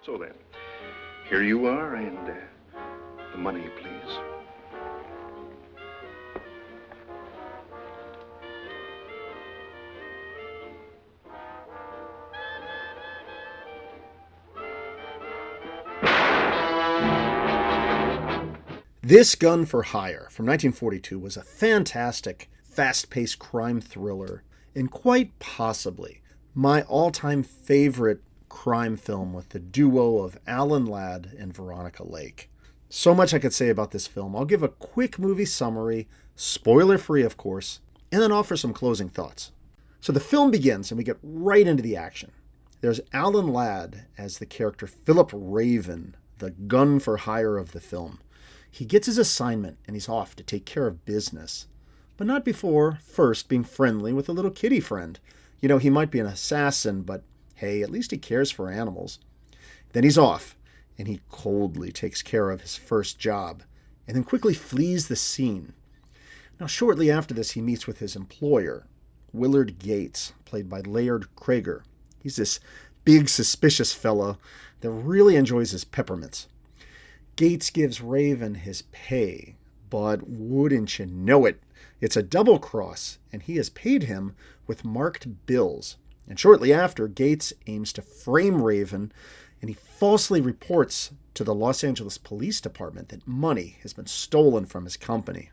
So then, here you are, and the money, please. This Gun for Hire from 1942 was a fantastic, fast-paced crime thriller, and quite possibly my all-time favorite crime film with the duo of Alan Ladd and Veronica Lake. So much I could say about this film. I'll give a quick movie summary, spoiler-free of course, and then offer some closing thoughts. So the film begins and we get right into the action. There's Alan Ladd as the character Philip Raven, the gun for hire of the film. He gets his assignment and he's off to take care of business, but not before first being friendly with a little kitty friend. You know, he might be an assassin, but hey, at least he cares for animals. Then he's off, and he coldly takes care of his first job, and then quickly flees the scene. Now, shortly after this, he meets with his employer, Willard Gates, played by Laird Krieger. He's this big, suspicious fella that really enjoys his peppermints. Gates gives Raven his pay, but wouldn't you know it, it's a double cross, and he has paid him with marked bills. And shortly after, Gates aims to frame Raven, and he falsely reports to the Los Angeles Police Department that money has been stolen from his company.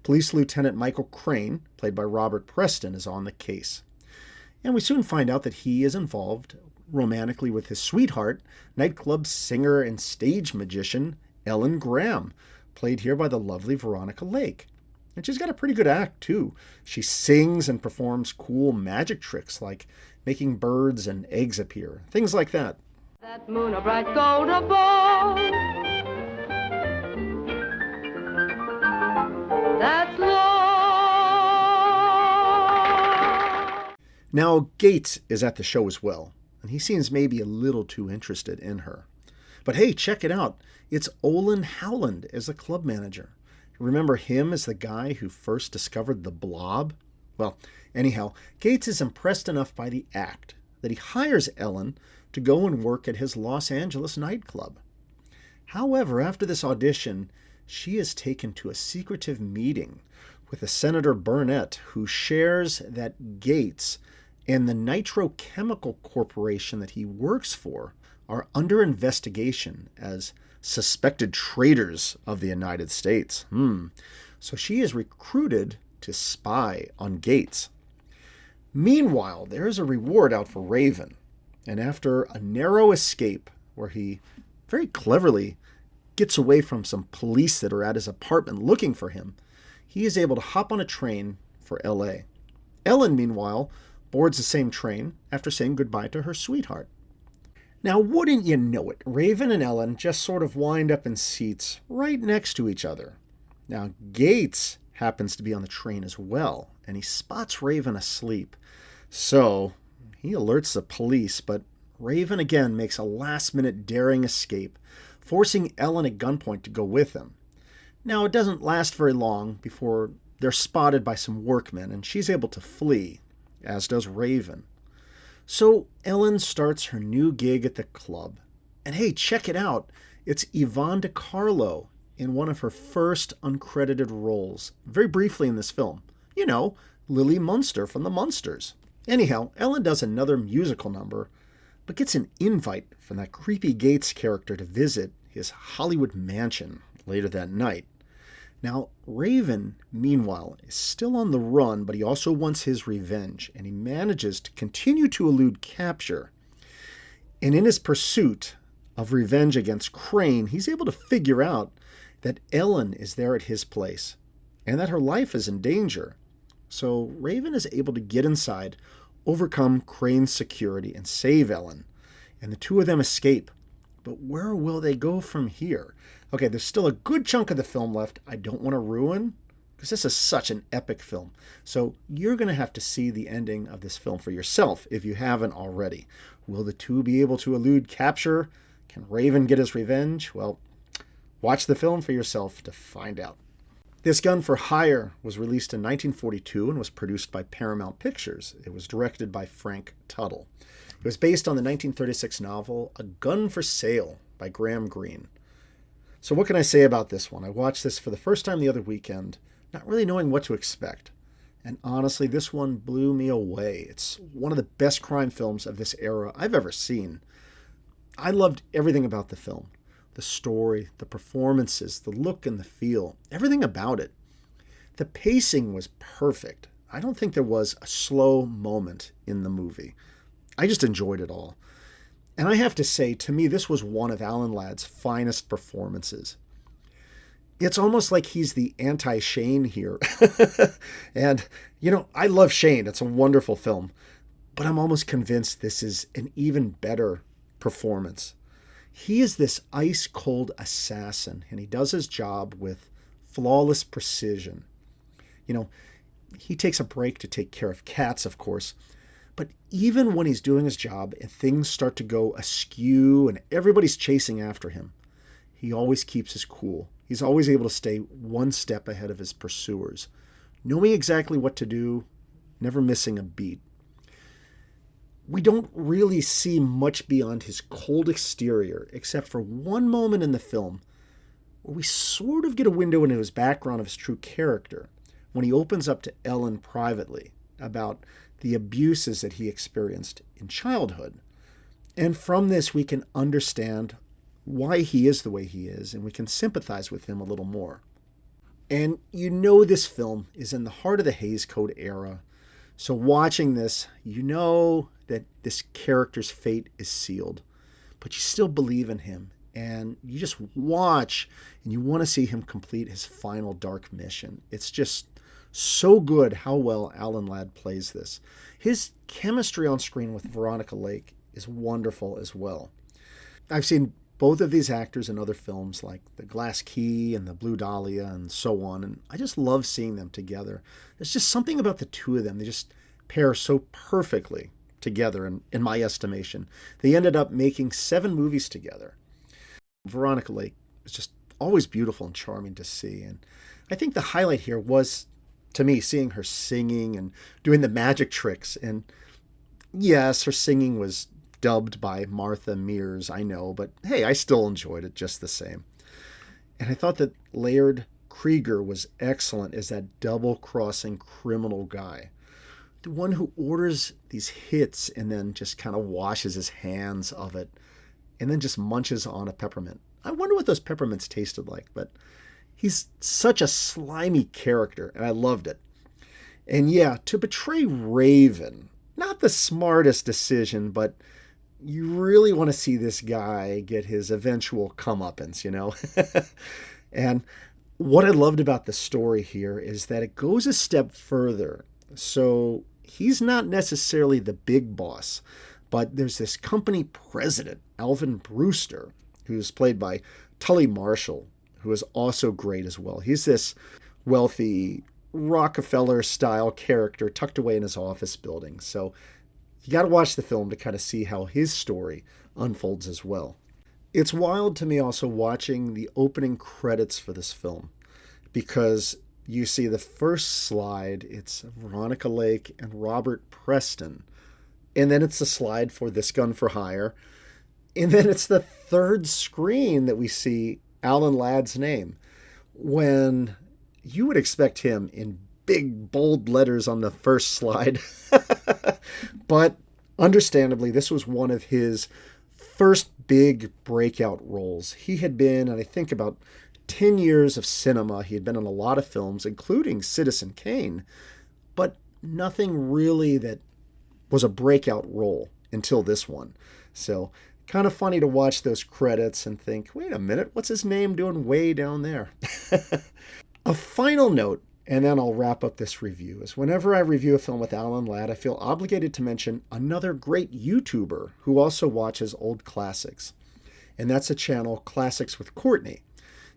Police Lieutenant Michael Crane, played by Robert Preston, is on the case. And we soon find out that he is involved romantically with his sweetheart, nightclub singer and stage magician Ellen Graham, played here by the lovely Veronica Lake. And she's got a pretty good act, too. She sings and performs cool magic tricks like making birds and eggs appear, things like that. That moon a bright gold above. That's love. Now, Gates is at the show as well, and he seems maybe a little too interested in her. But hey, check it out. It's Olin Howland as the club manager. Remember him as the guy who first discovered the blob? Well, anyhow, Gates is impressed enough by the act that he hires Ellen to go and work at his Los Angeles nightclub. However, after this audition, she is taken to a secretive meeting with a Senator Burnett, who shares that Gates and the Nitrochemical Corporation that he works for are under investigation as suspected traitors of the United States. So she is recruited to spy on Gates. Meanwhile, there is a reward out for Raven, and after a narrow escape where he very cleverly gets away from some police that are at his apartment looking for him, he is able to hop on a train for LA. Ellen, meanwhile, boards the same train after saying goodbye to her sweetheart. Now, wouldn't you know it, Raven and Ellen just sort of wind up in seats right next to each other. Now, Gates happens to be on the train as well, and he spots Raven asleep. So, he alerts the police, but Raven again makes a last-minute daring escape, forcing Ellen at gunpoint to go with him. Now, it doesn't last very long before they're spotted by some workmen, and she's able to flee, as does Raven. So Ellen starts her new gig at the club. And hey, check it out. It's Yvonne DiCarlo in one of her first uncredited roles, very briefly in this film. You know, Lily Munster from the Munsters. Anyhow, Ellen does another musical number, but gets an invite from that creepy Gates character to visit his Hollywood mansion later that night. Now, Raven, meanwhile, is still on the run, but he also wants his revenge, and he manages to continue to elude capture. And in his pursuit of revenge against Crane, he's able to figure out that Ellen is there at his place, and that her life is in danger. So Raven is able to get inside, overcome Crane's security, and save Ellen. And the two of them escape. But where will they go from here? Okay, there's still a good chunk of the film left I don't want to ruin, because this is such an epic film. So you're going to have to see the ending of this film for yourself if you haven't already. Will the two be able to elude capture? Can Raven get his revenge? Well, watch the film for yourself to find out. This Gun for Hire was released in 1942 and was produced by Paramount Pictures. It was directed by Frank Tuttle. It was based on the 1936 novel A Gun for Sale by Graham Greene. So what can I say about this one? I watched this for the first time the other weekend, not really knowing what to expect. And honestly, this one blew me away. It's one of the best crime films of this era I've ever seen. I loved everything about the film. The story, the performances, the look and the feel, everything about it. The pacing was perfect. I don't think there was a slow moment in the movie. I just enjoyed it all. And I have to say, to me, this was one of Alan Ladd's finest performances. It's almost like he's the anti-Shane here. And, I love Shane. It's a wonderful film. But I'm almost convinced this is an even better performance. He is this ice-cold assassin, and he does his job with flawless precision. He takes a break to take care of cats, of course, but even when he's doing his job and things start to go askew and everybody's chasing after him, he always keeps his cool. He's always able to stay one step ahead of his pursuers, knowing exactly what to do, never missing a beat. We don't really see much beyond his cold exterior, except for one moment in the film where we sort of get a window into his background of his true character, when he opens up to Ellen privately about the abuses that he experienced in childhood. And from this, we can understand why he is the way he is, and we can sympathize with him a little more. And this film is in the heart of the Hays Code era. So watching this, that this character's fate is sealed, but you still believe in him, and you just watch and you want to see him complete his final dark mission. It's just so good how well Alan Ladd plays this. His chemistry on screen with Veronica Lake is wonderful as well. I've seen both of these actors in other films like The Glass Key and The Blue Dahlia and so on, and I just love seeing them together. There's just something about the two of them. They just pair so perfectly together, in my estimation. They ended up making 7 movies together. Veronica Lake is just always beautiful and charming to see, and I think the highlight here was, to me, seeing her singing and doing the magic tricks. And yes, her singing was dubbed by Martha Mears, I know, but hey, I still enjoyed it just the same. And I thought that Laird Krieger was excellent as that double-crossing criminal guy. The one who orders these hits and then just kind of washes his hands of it and then just munches on a peppermint. I wonder what those peppermints tasted like, but he's such a slimy character, and I loved it. And yeah, to betray Raven, not the smartest decision, but you really want to see this guy get his eventual comeuppance, And what I loved about the story here is that it goes a step further. So he's not necessarily the big boss, but there's this company president, Alvin Brewster, who's played by Tully Marshall, who is also great as well. He's this wealthy Rockefeller-style character tucked away in his office building. So you got to watch the film to kind of see how his story unfolds as well. It's wild to me also watching the opening credits for this film, because you see the first slide, it's Veronica Lake and Robert Preston. And then it's the slide for This Gun for Hire. And then it's the third screen that we see Alan Ladd's name, when you would expect him in big, bold letters on the first slide. But understandably, this was one of his first big breakout roles. He had been, and I think, about 10 years of cinema. He had been in a lot of films, including Citizen Kane, but nothing really that was a breakout role until this one. So kind of funny to watch those credits and think, wait a minute, what's his name doing way down there? A final note, and then I'll wrap up this review, is whenever I review a film with Alan Ladd, I feel obligated to mention another great YouTuber who also watches old classics. And that's the channel Classics with Courtney.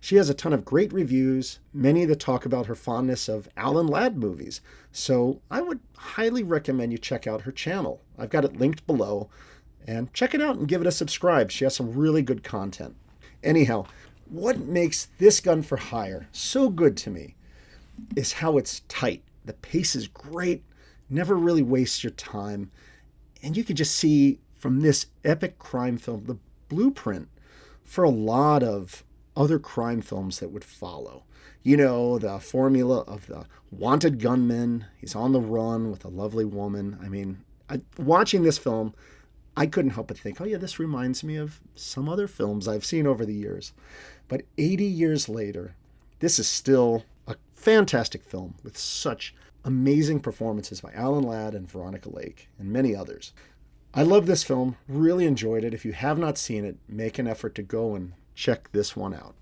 She has a ton of great reviews, many that talk about her fondness of Alan Ladd movies. So I would highly recommend you check out her channel. I've got it linked below. And check it out and give it a subscribe. She has some really good content. Anyhow, what makes this Gun for Hire so good to me is how it's tight. The pace is great, never really wastes your time. And you can just see from this epic crime film the blueprint for a lot of other crime films that would follow. You know, the formula of the wanted gunman. He's on the run with a lovely woman. I mean, watching this film, I couldn't help but think, oh yeah, this reminds me of some other films I've seen over the years. But 80 years later, this is still a fantastic film with such amazing performances by Alan Ladd and Veronica Lake and many others. I love this film, really enjoyed it. If you have not seen it, make an effort to go and check this one out.